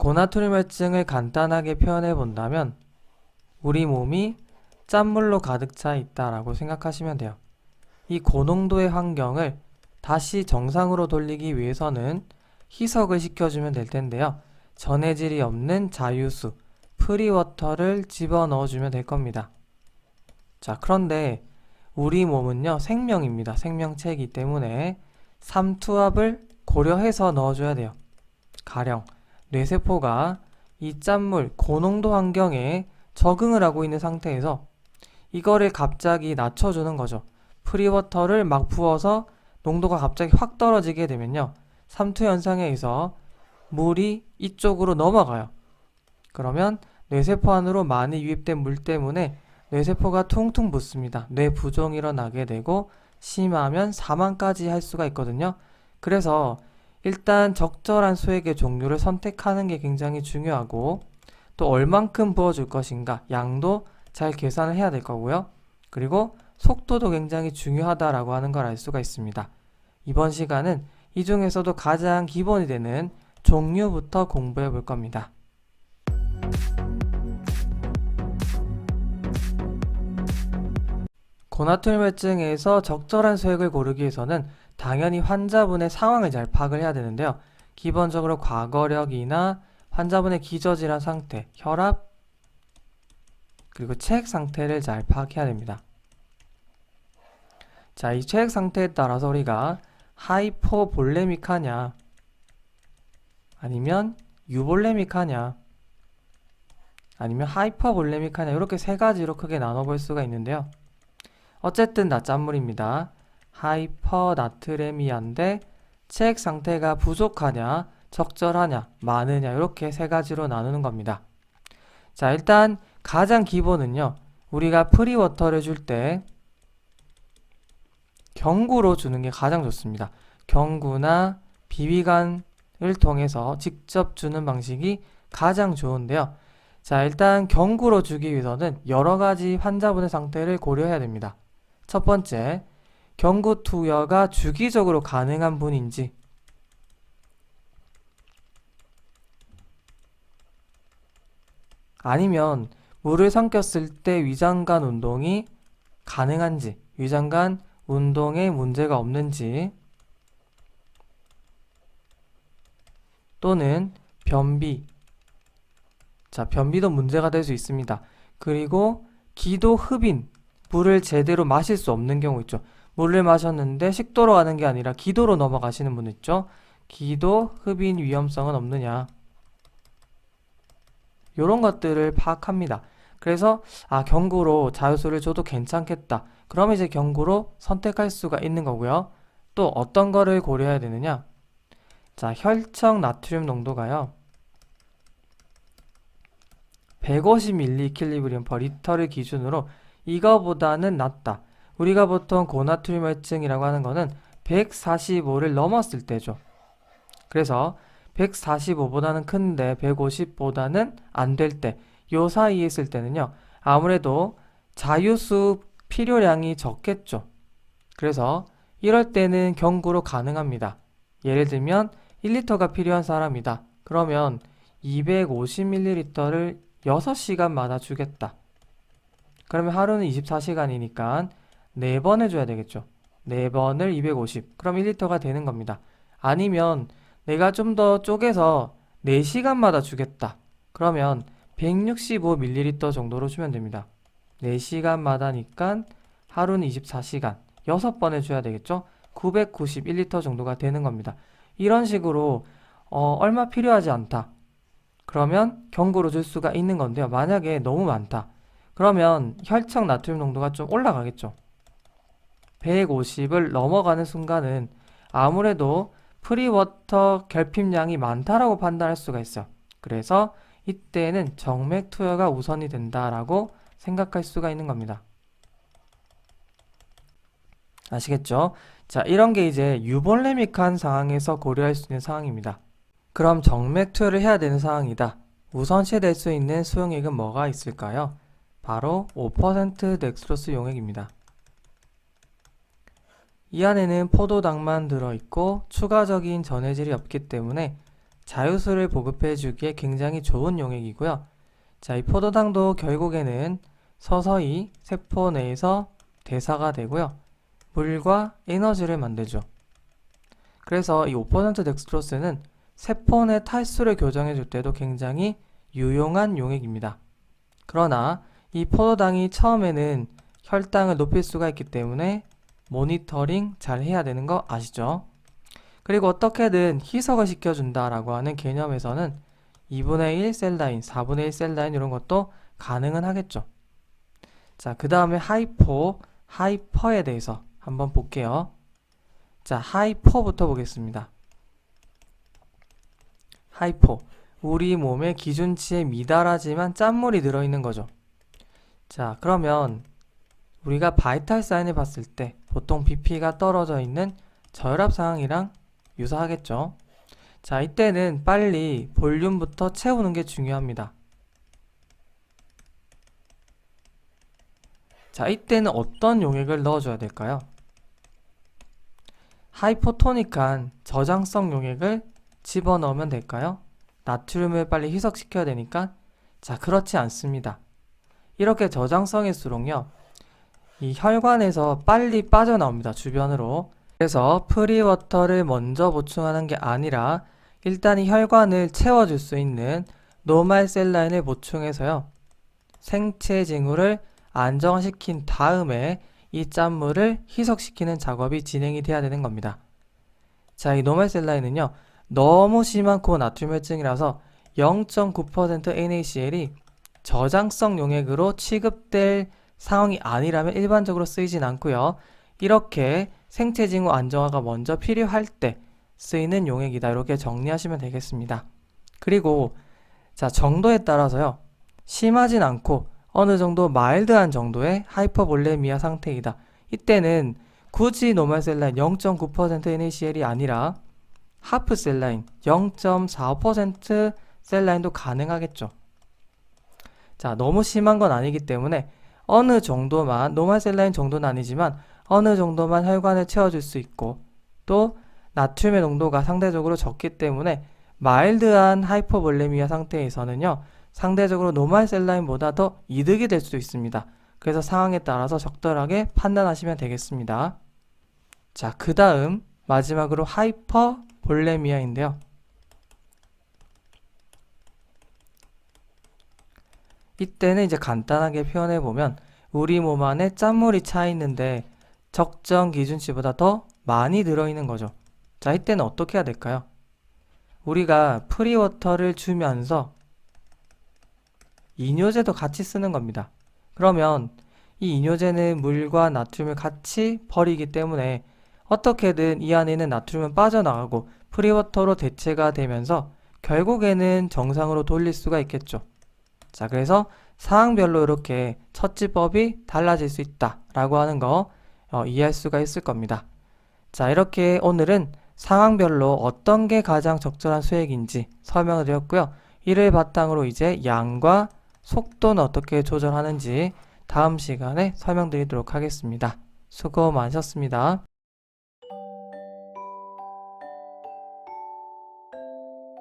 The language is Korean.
고나트륨 혈증을 간단하게 표현해 본다면 우리 몸이 짠물로 가득 차 있다라고 생각하시면 돼요. 이 고농도의 환경을 다시 정상으로 돌리기 위해서는 희석을 시켜주면 될 텐데요. 전해질이 없는 자유수, 프리워터를 집어넣어주면 될 겁니다. 자, 그런데 우리 몸은요, 생명입니다. 생명체이기 때문에 삼투압을 고려해서 넣어줘야 돼요. 가령 뇌세포가 이 짠물, 고농도 환경에 적응을 하고 있는 상태에서 이거를 갑자기 낮춰주는 거죠. 프리워터를 막 부어서 농도가 갑자기 확 떨어지게 되면요, 삼투 현상에 의해서 물이 이쪽으로 넘어가요. 그러면 뇌세포 안으로 많이 유입된 물 때문에 뇌세포가 퉁퉁 붓습니다. 뇌부종이 일어나게 되고 심하면 사망까지 할 수가 있거든요. 그래서 일단 적절한 수액의 종류를 선택하는 게 굉장히 중요하고, 또 얼만큼 부어줄 것인가 양도 잘 계산을 해야 될 거고요. 그리고 속도도 굉장히 중요하다라고 하는 걸 알 수가 있습니다. 이번 시간은 이 중에서도 가장 기본이 되는 종류부터 공부해 볼 겁니다. 고나트륨 혈증에서 적절한 수액을 고르기 위해서는 당연히 환자분의 상황을 잘 파악을 해야 되는데요. 기본적으로 과거력이나 환자분의 기저질환 상태, 혈압, 그리고 체액 상태를 잘 파악해야 됩니다. 자, 이 체액 상태에 따라서 우리가 하이포볼레믹하냐 아니면 유볼레믹하냐 아니면 하이퍼볼레믹하냐, 이렇게 세 가지로 크게 나눠볼 수가 있는데요. 어쨌든 다 짠물입니다. 하이퍼나트레미아인데 체액 상태가 부족하냐, 적절하냐, 많으냐, 이렇게 세 가지로 나누는 겁니다. 자, 일단 가장 기본은요, 우리가 프리워터를 줄 때 경구로 주는 게 가장 좋습니다. 경구나 비비관을 통해서 직접 주는 방식이 가장 좋은데요. 자, 일단 경구로 주기 위해서는 여러 가지 환자분의 상태를 고려해야 됩니다. 첫 번째, 경구 투여가 주기적으로 가능한 분인지, 아니면 물을 삼켰을 때 위장관 운동이 가능한지, 위장관 운동에 문제가 없는지, 또는 변비, 자, 변비도 문제가 될 수 있습니다. 그리고 기도 흡인, 물을 제대로 마실 수 없는 경우 있죠. 물을 마셨는데 식도로 가는 게 아니라 기도로 넘어가시는 분 있죠. 기도 흡인 위험성은 없느냐, 이런 것들을 파악합니다. 그래서 경구로 자유수를 줘도 괜찮겠다, 그럼 이제 경구로 선택할 수가 있는 거고요. 또 어떤 거를 고려해야 되느냐, 자, 혈청 나트륨 농도가요 150mg/L를 기준으로 이거보다는 낮다. 우리가 보통 고나트륨 혈증이라고 하는 거는 145를 넘었을 때죠. 그래서 145보다는 큰데 150보다는 안 될 때, 요 사이에 있을 때는요, 아무래도 자유수 필요량이 적겠죠. 그래서 이럴 때는 경구로 가능합니다. 예를 들면 1리터가 필요한 사람이다. 그러면 250ml를 6시간마다 주겠다. 그러면 하루는 24시간이니까 4번 해줘야 되겠죠. 4번을 250, 그럼 1리터가 되는 겁니다. 아니면 내가 좀 더 쪼개서 4시간마다 주겠다. 그러면 165ml 정도로 주면 됩니다. 4시간마다니까 하루는 24시간, 6번 해줘야 되겠죠. 991리터 정도가 되는 겁니다. 이런 식으로 얼마 필요하지 않다, 그러면 경구로 줄 수가 있는 건데요. 만약에 너무 많다, 그러면 혈청 나트륨 농도가 좀 올라가겠죠. 150을 넘어가는 순간은 아무래도 프리워터 결핍량이 많다라고 판단할 수가 있어요. 그래서 이때는 정맥 투여가 우선이 된다라고 생각할 수가 있는 겁니다. 아시겠죠? 자, 이런 게 이제 유볼레믹한 상황에서 고려할 수 있는 상황입니다. 그럼 정맥 투여를 해야 되는 상황이다. 우선시될 수 있는 수용액은 뭐가 있을까요? 바로 5% 덱스트로스 용액입니다. 이 안에는 포도당만 들어있고 추가적인 전해질이 없기 때문에 자유수를 보급해 주기에 굉장히 좋은 용액이고요. 자, 이 포도당도 결국에는 서서히 세포 내에서 대사가 되고요. 물과 에너지를 만들죠. 그래서 이 5% 덱스트로스는 세포 내 탈수를 교정해 줄 때도 굉장히 유용한 용액입니다. 그러나 이 포도당이 처음에는 혈당을 높일 수가 있기 때문에 모니터링 잘 해야 되는 거 아시죠? 그리고 어떻게든 희석을 시켜준다라고 하는 개념에서는 2분의 1 셀라인, 4분의 1 셀라인 이런 것도 가능은 하겠죠. 자, 그 다음에 하이퍼에 대해서 한번 볼게요. 자, 하이퍼부터 보겠습니다. 하이퍼, 우리 몸의 기준치에 미달하지만 짠물이 들어있는 거죠. 자, 그러면 우리가 바이탈 사인을 봤을 때 보통 BP가 떨어져 있는 저혈압 상황이랑 유사하겠죠. 자, 이때는 빨리 볼륨부터 채우는 게 중요합니다. 자, 이때는 어떤 용액을 넣어줘야 될까요? 하이포토닉한 저장성 용액을 집어넣으면 될까요? 나트륨을 빨리 희석시켜야 되니까? 자, 그렇지 않습니다. 이렇게 저장성일수록요, 이 혈관에서 빨리 빠져나옵니다. 주변으로. 그래서 프리워터를 먼저 보충하는 게 아니라 일단 이 혈관을 채워줄 수 있는 노말 셀라인을 보충해서요, 생체 징후를 안정화시킨 다음에 이 짠물을 희석시키는 작업이 진행이 돼야 되는 겁니다. 자, 이 노말 셀라인은요, 너무 심한 고나트륨 혈증이라서 0.9% NaCl이 저장성 용액으로 취급될 상황이 아니라면 일반적으로 쓰이진 않고요. 이렇게 생체 징후 안정화가 먼저 필요할 때 쓰이는 용액이다. 이렇게 정리하시면 되겠습니다. 그리고 자, 정도에 따라서요, 심하진 않고 어느 정도 마일드한 정도의 하이퍼볼레미아 상태이다. 이때는 굳이 노멀 셀라인 0.9% NaCl이 아니라 하프 셀라인 0.45% 셀라인도 가능하겠죠. 자, 너무 심한 건 아니기 때문에 어느 정도만, 노멀 셀라인 정도는 아니지만 어느 정도만 혈관을 채워줄 수 있고, 또 나트륨의 농도가 상대적으로 적기 때문에 마일드한 하이퍼볼레미아 상태에서는요, 상대적으로 노멀 셀라인보다 더 이득이 될 수도 있습니다. 그래서 상황에 따라서 적절하게 판단하시면 되겠습니다. 자, 그 다음 마지막으로 하이퍼볼레미아인데요. 이때는 이제 간단하게 표현해보면 우리 몸 안에 짠물이 차 있는데 적정 기준치보다 더 많이 들어있는 거죠. 자, 이때는 어떻게 해야 될까요? 우리가 프리워터를 주면서 이뇨제도 같이 쓰는 겁니다. 그러면 이 이뇨제는 물과 나트륨을 같이 버리기 때문에 어떻게든 이 안에 있는 나트륨은 빠져나가고 프리워터로 대체가 되면서 결국에는 정상으로 돌릴 수가 있겠죠. 자, 그래서 상황별로 이렇게 처치법이 달라질 수 있다라고 하는 거 이해할 수가 있을 겁니다. 자, 이렇게 오늘은 상황별로 어떤 게 가장 적절한 수액인지 설명을 드렸고요. 이를 바탕으로 이제 양과 속도는 어떻게 조절하는지 다음 시간에 설명드리도록 하겠습니다. 수고 많으셨습니다.